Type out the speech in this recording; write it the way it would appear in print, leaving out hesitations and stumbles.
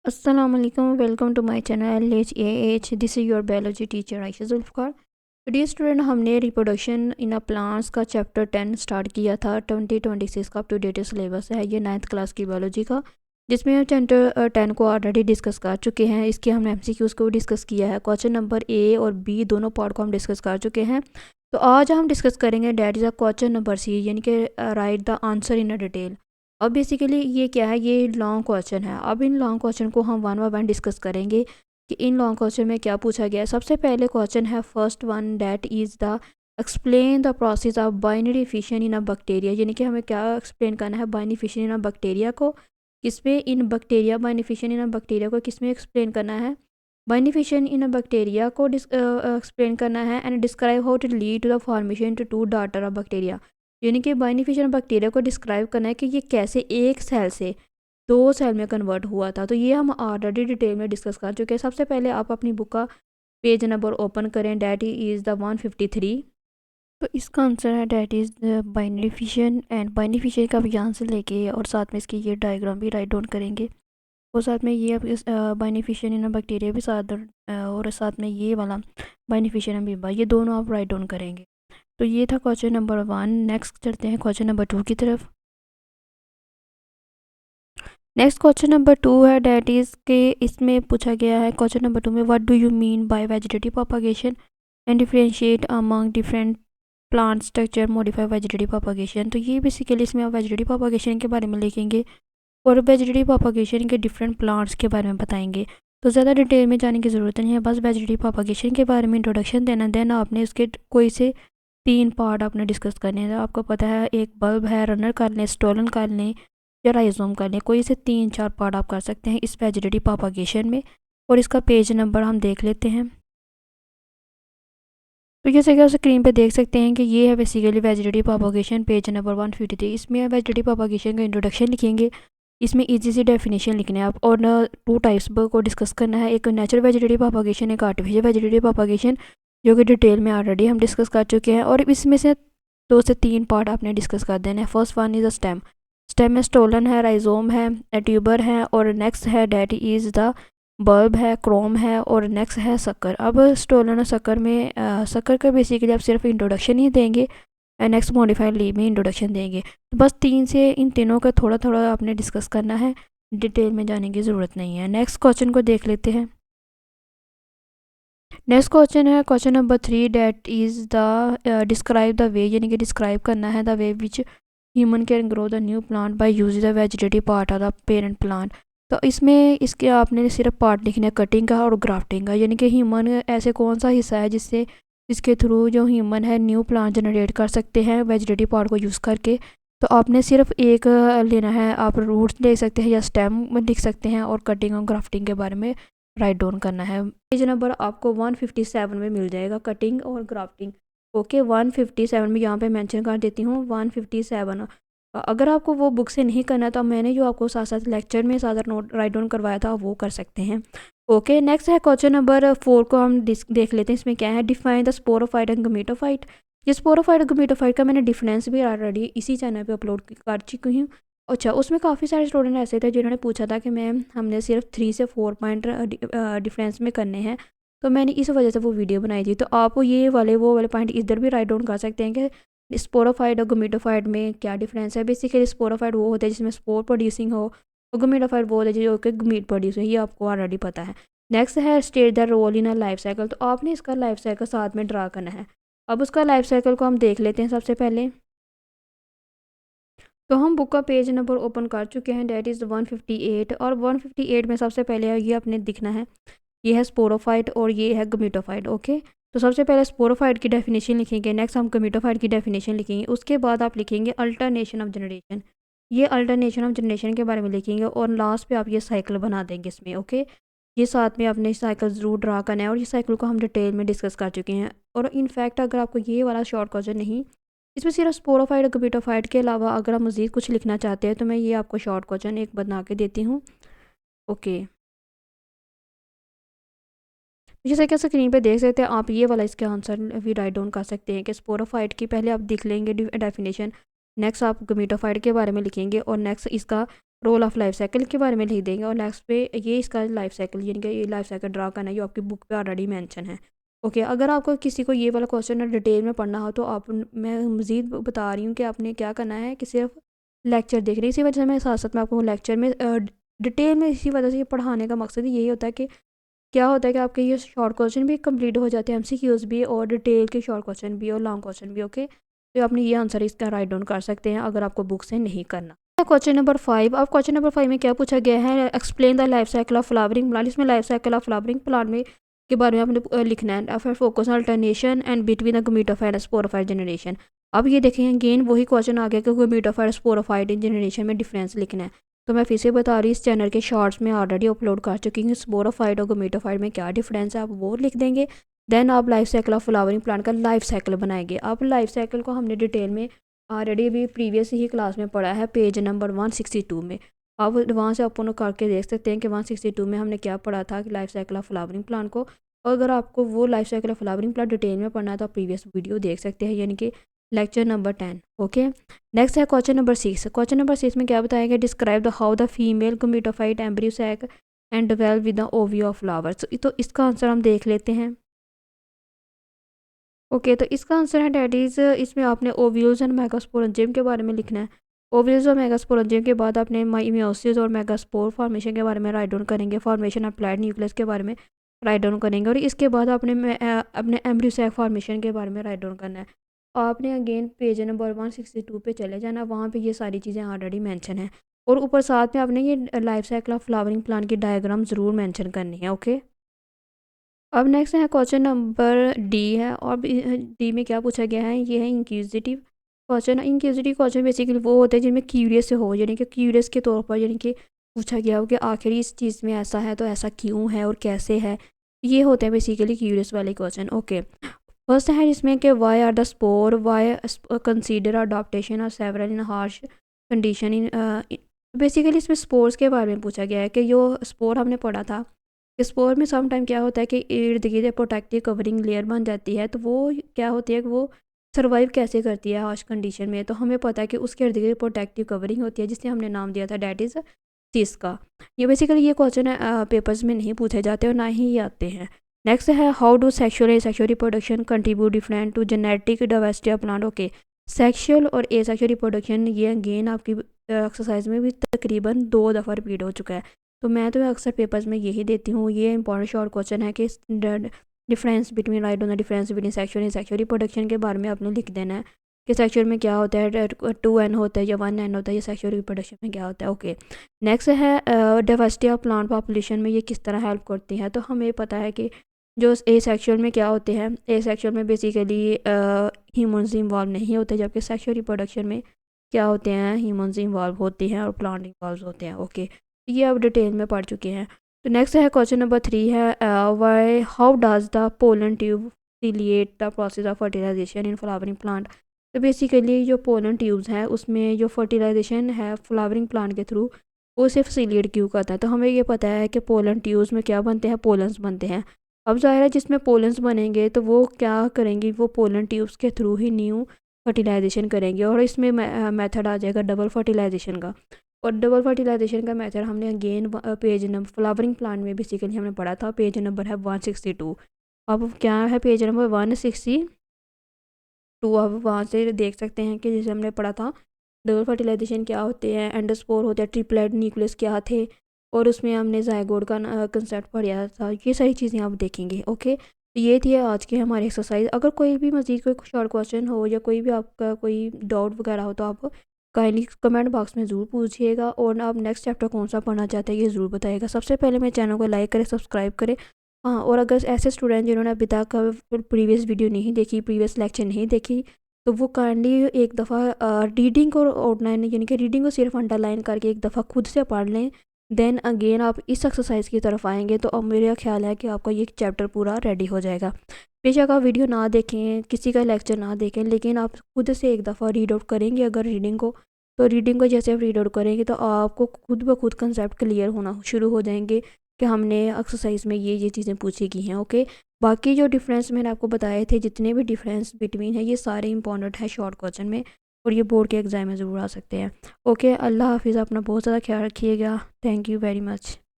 Assalamu alaikum. Welcome to my channel LHAH. This is your biology teacher Aisha Zulfikar. Today student हमने reproduction in a plants का chapter 10 start किया था। 2026 का up to date syllabus है ये 9th class की biology का, जिसमें हम चैप्टर 10 को ऑलरेडी डिस्कस कर चुके हैं। इसके हमने एमसीक्यूज़ को डिस्कस किया है। क्वेश्चन नंबर ए और बी दोनों पार्ट को हम डिस्कस कर चुके हैं। तो आज हम डिस्कस करेंगे that is a question number C, यानी कि write the answer in a detail. अब बेसिकली ये क्या है, ये लॉन्ग क्वेश्चन है। अब इन लॉन्ग क्वेश्चन को हम वन बाय वन डिस्कस करेंगे कि इन लॉन्ग क्वेश्चन में क्या पूछा गया है। सबसे पहले क्वेश्चन है first one, that is the explain the process of binary fission in a bacteria, यानी कि हमें क्या एक्सप्लेन करना है binary fission in a bacteria को। किसमें? In bacteria. Binary fission in a bacteria को किसमें एक्सप्लेन करना है? Binary fission in a bacteria को एक्सप्लेन करना है and describe how to lead to the formation to two daughter of bacteria, यानी कि बाइनिफिशियल बैक्टीरिया को डिस्क्राइब करना है कि ये कैसे एक सेल से दो सेल में कन्वर्ट हुआ था। तो ये हम ऑलरेडी डिटेल में डिस्कस कर चुके हैं। सबसे पहले आप अपनी बुक का पेज नंबर ओपन करें, डैट इज़ द 153। तो इसका आंसर है that is the binary fission. And binary fission का भी आंसर लेके और साथ में इसकी ये डायग्राम भी राइट डाउन करेंगे, और साथ में ये अब इस बाइनरी फिशन इन बैक्टीरिया भी साथ और साथ में ये वाला बाइनरी फिशन अमीबा, ये दोनों आप राइट डाउन करेंगे। तो ये था क्वेश्चन नंबर 1। नेक्स्ट चलते हैं क्वेश्चन नंबर 2 की तरफ। नेक्स्ट क्वेश्चन नंबर 2 है, डैट इज़ के इसमें पूछा गया है क्वेश्चन नंबर 2 में, what do you mean by vegetative propagation and differentiate among different plant structure modify vegetative propagation. तो ये बेसिकली इसमें आप वेजिटेटिव प्रोपागेशन के बारे में लिखेंगे और वेजिटेटिव प्रोपागेशन के डिफरेंट प्लांट्स के बारे में बताएंगे। तो ज़्यादा डिटेल में जाने की ज़रूरत नहीं है, बस वेजिटेटिव प्रोपागेशन के बारे में इंट्रोडक्शन देना, देन आपने उसके कोई से 3 पार्ट आपने डिस्कस करने हैं। आपको पता है एक बल्ब है, रनर कर लें, स्टोलन कर लें या राइजोम कर लें, कोई से 3-4 पार्ट आप कर सकते हैं इस वेजिटेटिव प्रोपागेशन में। और इसका पेज नंबर हम देख लेते हैं। तो जैसे कि आप स्क्रीन पे देख सकते हैं कि ये है basically vegetative propagation, page number 153। इसमें वेजिटेटिव प्रोपागेशन का इंट्रोडक्शन लिखेंगे, इसमें इजी सी डेफिनेशन लिखने हैं आप, और 2 टाइप्स को डिस्कस करना है, एक नेचुरल वेजिटेटिव प्रोपागेशन, एक आर्टिफिशियल वेजिटेटिव प्रोपागेशन, जो कि डिटेल में ऑलरेडी हम डिस्कस कर चुके हैं। और इसमें से 2 से 3 पार्ट आपने डिस्कस कर देना है। First one is a stem. Stem में स्टोलन है, राइजोम है, ट्यूबर है, और नेक्स्ट है डैट इज़ द बल्ब है, क्रोम है, और नेक्स्ट है शक्कर। अब स्टोलन और शक्कर में शक्कर का बेसिकली आप सिर्फ इंट्रोडक्शन ही देंगे, नेक्स्ट मॉडिफाइड लीव में इंट्रोडक्शन देंगे। तो बस 3 से इन तीनों का थोड़ा थोड़ा आपने डिस्कस करना है, डिटेल में जाने की ज़रूरत नहीं है। नेक्स्ट क्वेश्चन को देख लेते हैं। नेक्स्ट क्वेश्चन है question number 3, that is the describe the way, यानी कि डिस्क्राइब करना है the way which human can grow the new plant by use the vegetative part of the parent plant. तो इसमें इसके आपने सिर्फ पार्ट लिखना है, कटिंग का और ग्राफ्टिंग का, यानी कि ह्यूमन ऐसे कौन सा हिस्सा है जिसके थ्रू जो ह्यूमन है न्यू प्लांट जनरेट कर सकते हैं वेजिटेटिव पार्ट को यूज़ करके। तो आपने सिर्फ एक लेना है, आप रूट्स ले सकते हैं या स्टेम लिख सकते हैं, और कटिंग और ग्राफ्टिंग के बारे में राइट डाउन करना है। पेज नंबर आपको 157 में मिल जाएगा, कटिंग और ग्राफ्टिंग। ओके, 157 में यहाँ पे मेंशन कर देती हूँ 157। अगर आपको वो बुक से नहीं करना तो मैंने जो आपको साथ साथ लेक्चर में साथ नोट राइट डाउन करवाया था वो कर सकते हैं। ओके, नेक्स्ट है क्वेश्चन नंबर 4 को हम देख लेते हैं। इसमें क्या है, define the sporophyte and gametophyte. ये स्पोरोफाइट और गमीटोफाइट का मैंने डिफरेंस भी ऑलरेडी इसी चैनल पे अपलोड कर चुकी हूँ। अच्छा, उसमें काफ़ी सारे स्टूडेंट ऐसे थे जिन्होंने पूछा था कि मैम हमने सिर्फ 3 से 4 पॉइंट डिफरेंस में करने हैं, तो मैंने इस वजह से वो वीडियो बनाई थी। तो आप ये वाले वो वाले पॉइंट इधर भी राइट डाउन कर सकते हैं कि स्पोरोफाइट और गमीटोफाइट में क्या डिफरेंस है। बेसिकली स्पोरोफाइट वो होता है जिसमें स्पोर प्रोड्यूसिंग हो, और गमीटोफाइट वो होता है जो कि गमीट प्रोड्यूसिंग, ये आपको ऑलरेडी पता है। नेक्स्ट है state the role in a life cycle. तो आपने इसका लाइफ साइकिल साथ में ड्रा करना है। अब उसका लाइफ साइकिल को हम देख लेते हैं सबसे पहले। तो हम बुक का पेज नंबर ओपन कर चुके हैं, डैट इज़ 158। और 158 में सबसे पहले ये अपने दिखना है, ये है स्पोरोफाइट और ये है गमीटोफाइट। ओके, तो सबसे पहले स्पोरोफाइट की डेफिनेशन लिखेंगे, नेक्स्ट हम गमीटोफाइट की डेफिनेशन लिखेंगे, उसके बाद आप लिखेंगे अल्टरनेशन ऑफ जनरेशन। ये अल्टरनेशन ऑफ जनरेशन के बारे में लिखेंगे, और लास्ट पे आप ये साइकिल बना देंगे इसमें। ओके, ये साथ में आपने साइकिल ज़रूर ड्रा करना है, और ये साइकिल को हम डिटेल में डिस्कस कर चुके हैं। और इनफैक्ट अगर आपको ये वाला शॉर्ट क्वेश्चन नहीं, इसमें सिर्फ स्पोरोफाइट और गमीटोफाइट के अलावा अगर आप मज़ीद कुछ लिखना चाहते हैं तो मैं ये आपको शॉर्ट क्वेश्चन एक बना के देती हूँ। ओके, जैसे कि स्क्रीन पे देख सकते हैं आप, ये वाला इसके आंसर भी राइट डाउन कर सकते हैं कि स्पोरोफाइट की पहले आप देख लेंगे डेफिनेशन, नेक्स्ट आप गमीटोफाइट के बारे में लिखेंगे, और नेक्स्ट इसका रोल ऑफ लाइफ साइकिल के बारे में लिख देंगे और नेक्स्ट पे ये इसका लाइफ साइकिल यानी कि ये लाइफ साइकिल ड्रा करना है जो आपकी बुक पे ऑलरेडी मेंशन है। ओके, अगर आपको किसी को ये वाला क्वेश्चन डिटेल में पढ़ना हो तो आप मैं मज़ीद बता रही हूँ कि आपने क्या करना है कि सिर्फ लेक्चर देख रहे हैं। इसी वजह से मैं साथ साथ में आपको लेक्चर में डिटेल में इसी वजह से ये पढ़ाने का मकसद यही होता है कि क्या होता है कि आपके ये शॉर्ट क्वेश्चन भी कंप्लीट हो जाते हैं, एमसीक्यूज भी और डिटेल के शॉर्ट क्वेश्चन भी और लॉन्ग क्वेश्चन भी। ओके, तो आपने ये आंसर इसका राइट डाउन कर सकते हैं अगर आपको बुक से नहीं करना। Question number 5। अब क्वेश्चन नंबर 5 में क्या पूछा गया है, explain the life cycle of flowering plant. इसमें life cycle of flowering plant में के बारे में आपने लिखना है। फिर focus on alternation and between the gametophyte and sporophyte generation. अब ये देखें अगेन वही क्वेश्चन आ गया कि गमीटोफाइट स्पोरोफाइट जनरेशन में डिफरेंस लिखना है। तो मैं फिर से बता रही हूँ, इस चैनल के शॉर्ट्स में ऑलरेडी अपलोड कर चुकी हूँ। स्पोरोफाइट और गमीटोफाइट में क्या डिफरेंस है आप वो लिख देंगे। देन आप life cycle of flowering plant का लाइफ साइकिल बनाएंगे। अब लाइफ साइकिल को हमने डिटेल में ऑलरेडी अभी प्रीवियस ही क्लास में पढ़ा है, पेज नंबर 162 में। अब वहाँ से अपन करके देख सकते हैं कि 162 में हमने क्या पढ़ा था कि life cycle of flowering plant को। और अगर आपको वो life cycle of flowering plant detail में पढ़ना है तो आप प्रीवियस वीडियो देख सकते हैं, यानी कि लेक्चर नंबर 10। ओके, नेक्स्ट है क्वेश्चन नंबर 6। क्वेश्चन नंबर 6 में क्या बताया गया, describe the how the female gametophyte embryo sac and develop with the ovule of flowers. तो इसका आंसर हम देख लेते हैं। ओके, तो इसका आंसर है डैट इज़, इसमें आपने ओव्यूल्स एंड मेगास्पोरेंजियम के बारे में लिखना है। ओव्यूल्स और मेगास्पोरेंजियम के बाद आपने माइमेसिस और मेगास्पोर फॉर्मेशन के बारे में राइट डाउन करेंगे, फॉर्मेशन ऑफ प्लाइड न्यूक्लियस के बारे में राइट डाउन करेंगे और इसके बाद आपने अपने एम्ब्रियो फॉर्मेशन के बारे में राइट डाउन करना है। आपने अगेन पेज नंबर 162 पे चले जाना, वहाँ पे ये सारी चीज़ें ऑलरेडी मेंशन है और ऊपर साथ में आपने ये life cycle of flowering plant की डायग्राम ज़रूर मेंशन करनी है। ओके, अब नेक्स्ट है क्वेश्चन नंबर डी है और डी में क्या पूछा गया है, ये है inquisitive question. Inquisitive question basically वो होते हैं जिनमें क्यूरियस हो, यानी कि क्यूरियस के तौर पर, यानी कि पूछा गया हो कि आखिर इस चीज़ में ऐसा है तो ऐसा क्यों है और कैसे है, ये होते हैं बेसिकली क्यूरियस वाले क्वेश्चन। ओके, फर्स्ट है जिसमें कि why are the spore, why consider adaptation और several in harsh condition in. Basically इसमें स्पोर्स के बारे में पूछा गया है कि जो स्पोर हमने पढ़ा था, स्पोर में सम टाइम क्या होता है कि इर्द गिर्द प्रोटेक्टिव कवरिंग लेयर बन जाती है, तो वो क्या होती है कि वो सर्वाइव कैसे करती है हार्श कंडीशन में। तो हमें पता है कि उसके इर्द गिर्द प्रोटेक्टिव कवरिंग होती है जिससे हमने नाम दिया था डैट इज़ सिस का। ये बेसिकली ये क्वेश्चन पेपर्स में नहीं पूछे जाते और ना ही ये आते हैं। नेक्स्ट है how do sexual reproduction contribute different to genetic diversity of plant. Okay, sexual और एसेक्शुअल रिप्रोडक्शन ये अगेन आपकी एक्सरसाइज में भी तकरीबन 2 दफ़ा रिपीट हो चुका है, तो मैं तो अक्सर पेपर्स में यही देती हूँ। ये इंपॉर्टेंट शॉर्ट क्वेश्चन है कि difference between right on the difference between sexual and sexual reproduction के बारे में आपने लिख देना है कि सेक्शुअल में क्या होता है, 2n होता है या 1n होता है, या सेक्शुअल रिप्रोडक्शन में क्या होता है। ओके, नेक्स्ट है डाइवर्सिटी ऑफ प्लांट पॉपुलेशन में ये किस तरह हेल्प करती है। तो हमें पता है कि जो ए सेक्शुअल में क्या होते हैं, ए सेक्शुअल में बेसिकली ह्यूमन्स इन्वॉल्व नहीं होते, जबकि सेक्शुअल रिप्रोडक्शन में क्या होते हैं, ह्यूमन्स इन्वॉल्व होते हैं और प्लांट इन्वॉल्व होते हैं। ओके, ये अब डिटेल में पढ़ चुके हैं। तो नेक्स्ट है क्वेश्चन नंबर 3 है why how does the pollen tube facilitate the process of fertilization in flowering plant. तो बेसिकली जो पोलन ट्यूब्स हैं उसमें जो फर्टिलाइजेशन है फ्लावरिंग प्लांट के थ्रू वो उसे फैसिलिटेट क्यों करता है। तो हमें ये पता है कि पोलन ट्यूब्स में क्या बनते हैं, पोलन्स बनते हैं। अब ज़ाहिर है जिसमें पोलन्स बनेंगे तो वो क्या करेंगी, वो पोलन ट्यूब्स के थ्रू ही न्यू फर्टिलाइजेशन करेंगे और इसमें मेथड आ जाएगा डबल फर्टिलाइजेशन का। और डबल फर्टिलाइजेशन का मेथड हमने again page number flowering plant में बेसिकली हमने पढ़ा था, पेज नंबर है 162। अब क्या है पेज नंबर 162, अब वहाँ से देख सकते हैं कि जैसे हमने पढ़ा था डबल फर्टिलाइजेशन क्या होते हैं, एंडोस्पोर होते हैं, ट्रिपलेट न्यूक्लियस क्या थे और उसमें हमने जायगोट का कंसेप्ट पढ़ा था। ये सारी चीज़ें आप देखेंगे। ओके, तो ये थी आज की हमारी एक्सरसाइज। अगर कोई भी मज़ीद कोई शॉर्ट क्वेश्चन हो या कोई भी आपका कोई डाउट वगैरह हो तो आप काइंडली कमेंट बॉक्स में ज़रूर पूछिएगा और आप नेक्स्ट चैप्टर कौन सा पढ़ना चाहते हैं ये ज़रूर बताइएगा। सबसे पहले मेरे चैनल को लाइक करें, सब्सक्राइब करें। हाँ, और अगर ऐसे स्टूडेंट जिन्होंने अभी तक प्रीवियस वीडियो नहीं देखी, प्रीवियस लेक्चर नहीं देखी, तो वो काइंडली एक दफ़ा रीडिंग को आउटलाइन यानी कि रीडिंग को सिर्फ अंडरलाइन करके एक दफ़ा खुद से पढ़ लें। देन अगेन आप इस एक्सरसाइज की तरफ आएंगे तो अब मेरा ख्याल है कि आपका ये चैप्टर पूरा रेडी हो जाएगा। बेशक आप वीडियो ना देखें, किसी का लेक्चर ना देखें, लेकिन आप खुद से एक दफ़ा रीड आउट करेंगे अगर रीडिंग को, तो रीडिंग को जैसे आप रीड आउट करेंगे तो आपको खुद ब खुद कंसेप्ट क्लियर होना शुरू हो जाएंगे कि हमने एक्सरसाइज में ये चीज़ें पूछी की हैं। ओके, बाकी जो डिफरेंस मैंने आपको बताए थे, जितने भी डिफरेंस बिटवीन है, ये सारे इंपॉर्टेंट है शॉर्ट क्वेश्चन में। और ये बोर्ड के एग्ज़ाम में ज़रूर आ सकते हैं। ओके, अल्लाह हाफिज़, अपना बहुत ज़्यादा ख्याल रखिएगा। Thank you very much.